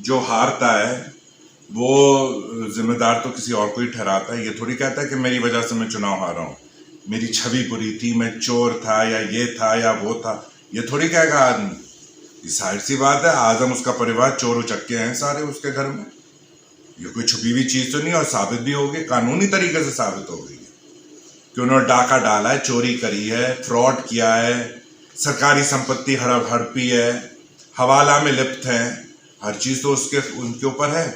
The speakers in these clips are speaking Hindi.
जो हारता है वो जिम्मेदार तो किसी और को ही ठहराता है। ये थोड़ी कहता है कि मेरी वजह से मैं चुनाव हारा हूँ, मेरी छवि बुरी थी, मैं चोर था या ये था या वो था। ये थोड़ी कहेगा आदमी। ये जाहिर सी बात है, आजम उसका परिवार चोर उचक्के हैं सारे उसके घर में। ये कोई छुपी हुई चीज तो नहीं, और साबित भी होगी, कानूनी तरीके से साबित हो गई है कि उन्होंने डाका डाला है, चोरी करी है, फ्रॉड किया है, सरकारी संपत्ति हड़प हड़पी है, हवाला में लिप्त है, हर चीज तो उसके उनके ऊपर है।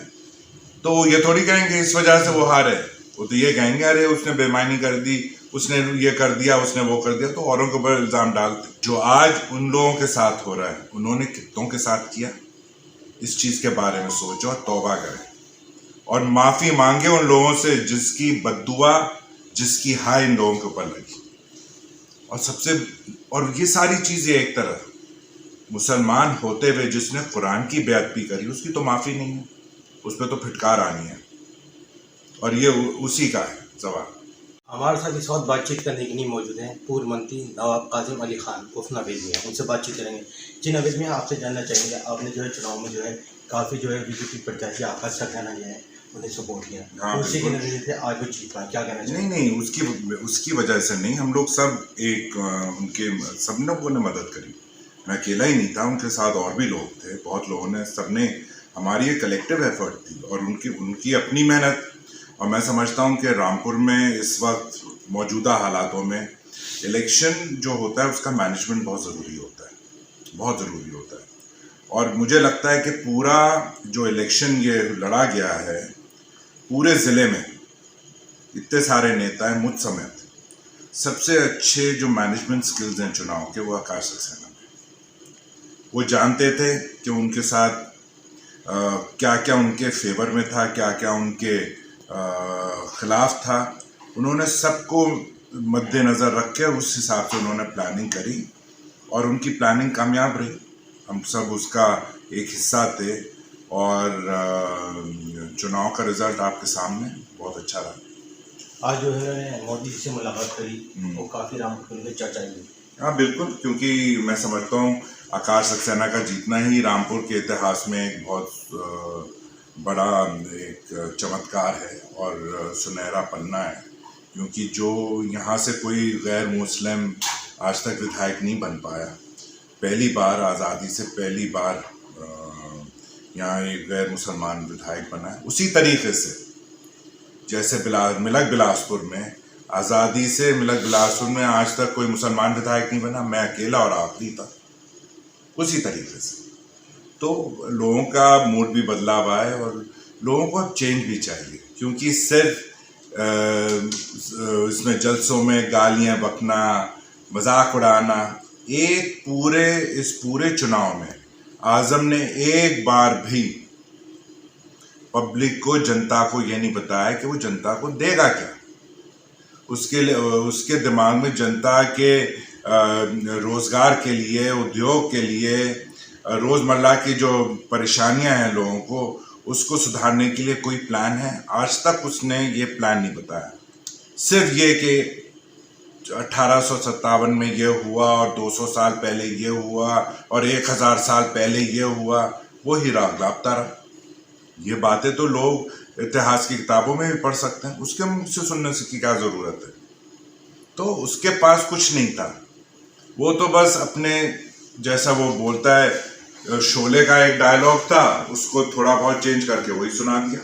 तो ये थोड़ी कहेंगे इस वजह से वो हारे। वो तो ये कहेंगे अरे उसने बेईमानी कर दी, उसने ये कर दिया, उसने वो कर दिया, तो औरों के ऊपर इल्जाम डालते। जो आज उन लोगों के साथ हो रहा है, उन्होंने कितनों के साथ किया, इस चीज के बारे में सोचो और तौबा करें और माफी मांगे उन लोगों से जिसकी बद्दुआ, जिसकी हाय इन लोगों के ऊपर लगी। और ये सारी चीजें एक तरफ, मुसलमान होते हुए जिसने कुरान की बेअदबी करी उसकी तो माफी नहीं है, उस पर तो फिटकार आनी है, और ये उसी का है जवाब। हमारे साथ इस वक्त बातचीत करने के लिए मौजूद हैं पूर्व मंत्री नवाब कासिम अली खान उर्फ नवेद मियां। उनसे बातचीत करेंगे। जी नवेद मियां, आपसे जानना चाहेंगे, आपने जो है चुनाव में जो है काफ़ी जो है बीजेपी प्रत्याशी आकाश सक्सेना जो है उन्हें सपोर्ट किया, हाँ, उसी के नतीजे से आज वो जीत पाए, क्या कहना चाहिए? नहीं, उसकी वजह से नहीं, हम लोग सब एक उनके सब लोगों ने मदद करी। मैं अकेला ही नहीं था, उनके साथ और भी लोग थे, बहुत लोगों ने, सबने, हमारी एक कलेक्टिव एफर्ट थी और उनकी अपनी मेहनत। और मैं समझता हूँ कि रामपुर में इस वक्त मौजूदा हालातों में इलेक्शन जो होता है उसका मैनेजमेंट बहुत ज़रूरी होता है, बहुत ज़रूरी होता है। और मुझे लगता है कि पूरा जो इलेक्शन ये लड़ा गया है, पूरे ज़िले में इतने सारे नेता हैं मुझ समेत, सबसे अच्छे जो मैनेजमेंट स्किल्स हैं चुनाव के वो आकाश सक्सेना में। वो जानते थे कि उनके साथ क्या क्या उनके फेवर में था, क्या क्या उनके खिलाफ था। उन्होंने सबको मद्देनज़र रख के उस हिसाब से उन्होंने प्लानिंग करी और उनकी प्लानिंग कामयाब रही। हम सब उसका एक हिस्सा थे और चुनाव का रिजल्ट आपके सामने बहुत अच्छा रहा। आज जो है उन्होंने मोदी जी से मुलाकात करी, वो काफ़ी रामपुर में चर्चा हुई। हाँ बिल्कुल, क्योंकि मैं समझता हूँ आकाश सक्सेना का जीतना ही रामपुर के इतिहास में एक बहुत बड़ा एक चमत्कार है और सुनहरा पन्ना है, क्योंकि जो यहाँ से कोई गैर मुस्लिम आज तक विधायक नहीं बन पाया, पहली बार आज़ादी से पहली बार यहाँ एक गैर मुसलमान विधायक बना है। उसी तरीके से जैसे मिलक बिलासपुर में, आज़ादी से मिलक बिलासपुर में आज तक कोई मुसलमान विधायक नहीं बना, मैं अकेला और आखिरी था, उसी तरीके से। तो लोगों का मूड भी बदला हुआ है और लोगों को अब चेंज भी चाहिए, क्योंकि सिर्फ इसमें जलसों में गालियां बकना, मजाक उड़ाना, इस पूरे चुनाव में आजम ने एक बार भी पब्लिक को, जनता को ये नहीं बताया कि वो जनता को देगा क्या। उसके दिमाग में जनता के रोजगार के लिए, उद्योग के लिए, रोजमर्रा की जो परेशानियां हैं लोगों को, उसको सुधारने के लिए कोई प्लान है? आज तक उसने ये प्लान नहीं बताया। सिर्फ ये कि 1857 में ये हुआ और 200 साल पहले ये हुआ और 1000 साल पहले ये हुआ, वो ही रागलापता रहा। ये बातें तो लोग इतिहास की किताबों में भी पढ़ सकते हैं, उसके मुझसे सुनने की क्या ज़रूरत है। तो उसके पास कुछ नहीं था, वो तो बस अपने जैसा वो बोलता है, शोले का एक डायलॉग था, उसको थोड़ा बहुत चेंज करके वही सुना दिया।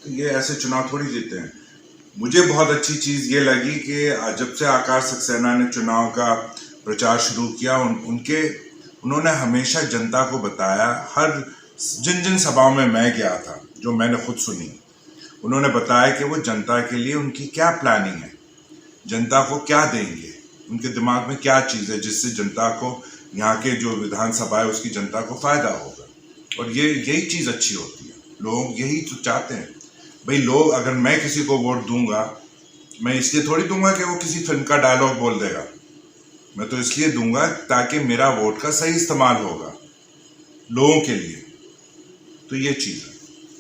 तो ये ऐसे चुनाव थोड़ी जीते हैं। मुझे बहुत अच्छी चीज़ ये लगी कि जब से आकाश सक्सेना ने चुनाव का प्रचार शुरू किया, उन्होंने हमेशा जनता को बताया, हर जिन सभाओं में मैं गया था, जो मैंने खुद सुनी, उन्होंने बताया कि वो जनता के लिए उनकी क्या प्लानिंग है, जनता को क्या देंगे, उनके दिमाग में क्या चीज़ है जिससे जनता को, यहाँ के जो विधानसभा है उसकी जनता को फ़ायदा होगा। और यही चीज़ अच्छी होती है, लोग यही तो चाहते हैं। भाई लोग, अगर मैं किसी को वोट दूंगा, मैं इसलिए थोड़ी दूंगा कि वो किसी फिल्म का डायलॉग बोल देगा, मैं तो इसलिए दूंगा ताकि मेरा वोट का सही इस्तेमाल होगा लोगों के लिए। तो ये चीज़ है।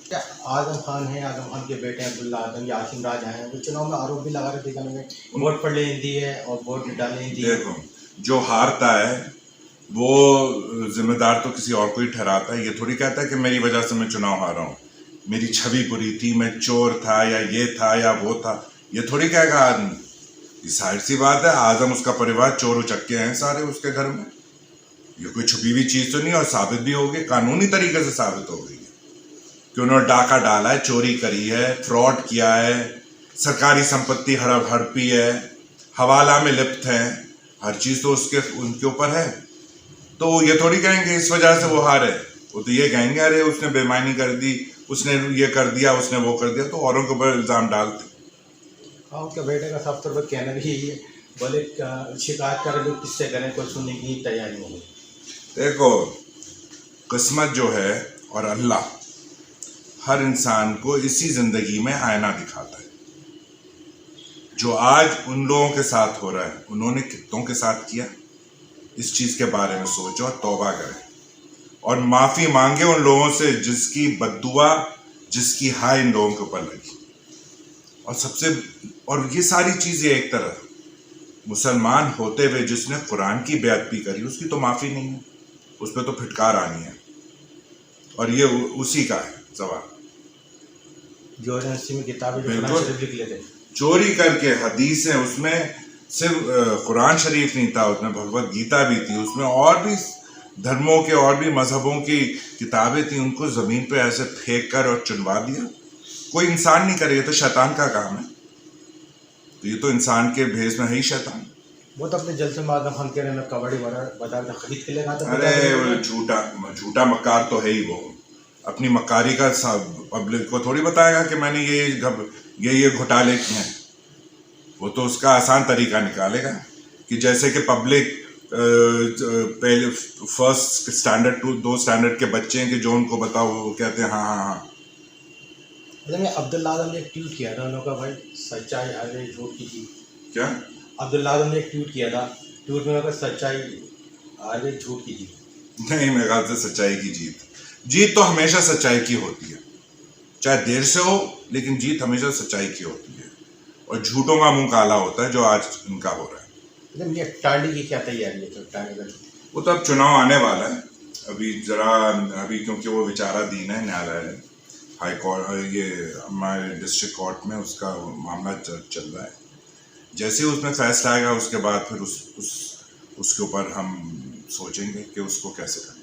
क्या आजम खान है, आजम खान के बेटे अब्दुल्ला आजम या आसिम राज आए हैं, तो चुनाव में आरोप भी लगा रहे थे कि वोट पड़ लेने दी है और वोट डालने दी है। देखो, जो हारता है वो जिम्मेदार तो किसी और को ही ठहराता है। ये थोड़ी कहता है कि मेरी वजह से मैं चुनाव हारा हूँ, मेरी छवि बुरी थी, मैं चोर था या ये था या वो था, ये थोड़ी कहेगा आदमी। ये सारी सी बात है, आजम उसका परिवार चोर उचक्के हैं सारे उसके घर में। ये कोई छुपी हुई चीज़ तो नहीं, और साबित भी हो गई, कानूनी तरीके से साबित हो गई है कि उन्होंने डाका डाला है, चोरी करी है, फ्रॉड किया है, सरकारी संपत्ति हड़प हड़पी है, हवाला में लिप्त है, हर चीज़ तो उनके ऊपर है। तो ये थोड़ी कहेंगे इस वजह से वो हारे। वो तो ये कहेंगे अरे उसने बेईमानी कर दी, उसने ये कर दिया, उसने वो कर दिया, तो औरों के ऊपर इल्ज़ाम डालते। हाँ, उनके बेटे का साफ तौर पर कहना भी यही है, बोले शिकायत करें लोग किससे करें, कोई सुनने की तैयारी नहीं है। देखो, किस्मत जो है और अल्लाह हर इंसान को इसी ज़िंदगी में आईना दिखाता है। जो आज उन लोगों के साथ हो रहा है, उन्होंने कितनों के साथ किया, इस चीज़ के बारे में सोचो और तौबा करें और माफ़ी मांगे उन लोगों से जिसकी बद्दुआ, जिसकी हाय इन लोगों के ऊपर लगी। और ये सारी चीज़ें एक तरफ, मुसलमान होते हुए जिसने कुरान की बेअदबी करी उसकी तो माफ़ी नहीं है, उस पर तो फिटकार आनी है, और ये उसी का है सवाल। जो यूनिवर्सिटी में किताबें जो बिल्कुल। कुरान शरीफ लिख लेते, चोरी करके हदीस है, उसमें सिर्फ कुरान शरीफ नहीं था, उसमें भगवत गीता भी थी, उसमें और भी धर्मों के और भी मजहबों की किताबें थी, उनको ज़मीन पे ऐसे फेंक कर और चुनवा दिया। कोई इंसान नहीं करे, ये तो शैतान का काम है। तो ये तो इंसान के भेष में है ही शैतान। वो तो अपने जलसे में आदम खान कह रहे हैं कबड्डी बाजार में खरीद के लेगा। अरे वो झूठा मक्कार तो है ही वो। अपनी मक्कारी का पब्लिक को थोड़ी बताएगा कि मैंने ये घोटाले किए हैं। वो तो उसका आसान तरीका निकालेगा कि जैसे कि पब्लिक पहले फर्स्ट स्टैंडर्ड टू 2 स्टैंडर्ड के बच्चे हैं कि जो उनको बताओ वो कहते हैं हाँ हाँ हाँ। अब्दुल्ला आजम ने एक ट्वीट किया था, उन्होंने कहा भाई सच्चाई हार गई झूठ की जीत। क्या अब्दुल्ला आजम ने एक ट्वीट किया था, ट्वीट में उन्होंने कहा सच्चाई हार गई झूठ की जीत। नहीं, मेरे ख्याल से सच्चाई की जीत तो हमेशा सच्चाई की होती है, चाहे देर से हो, लेकिन जीत हमेशा सच्चाई की होती है और झूठों का मुंह काला होता है, जो आज इनका हो रहा है। ये टांडी की क्या तैयारी है? तो टांडी वो तो अब चुनाव आने वाला है, अभी क्योंकि वो विचाराधीन है, न्यायालय हाई कोर्ट, ये हमारे डिस्ट्रिक्ट कोर्ट में उसका मामला चल रहा है। जैसे ही उसमें फैसला आएगा उसके बाद फिर उसके ऊपर हम सोचेंगे कि उसको कैसे करें।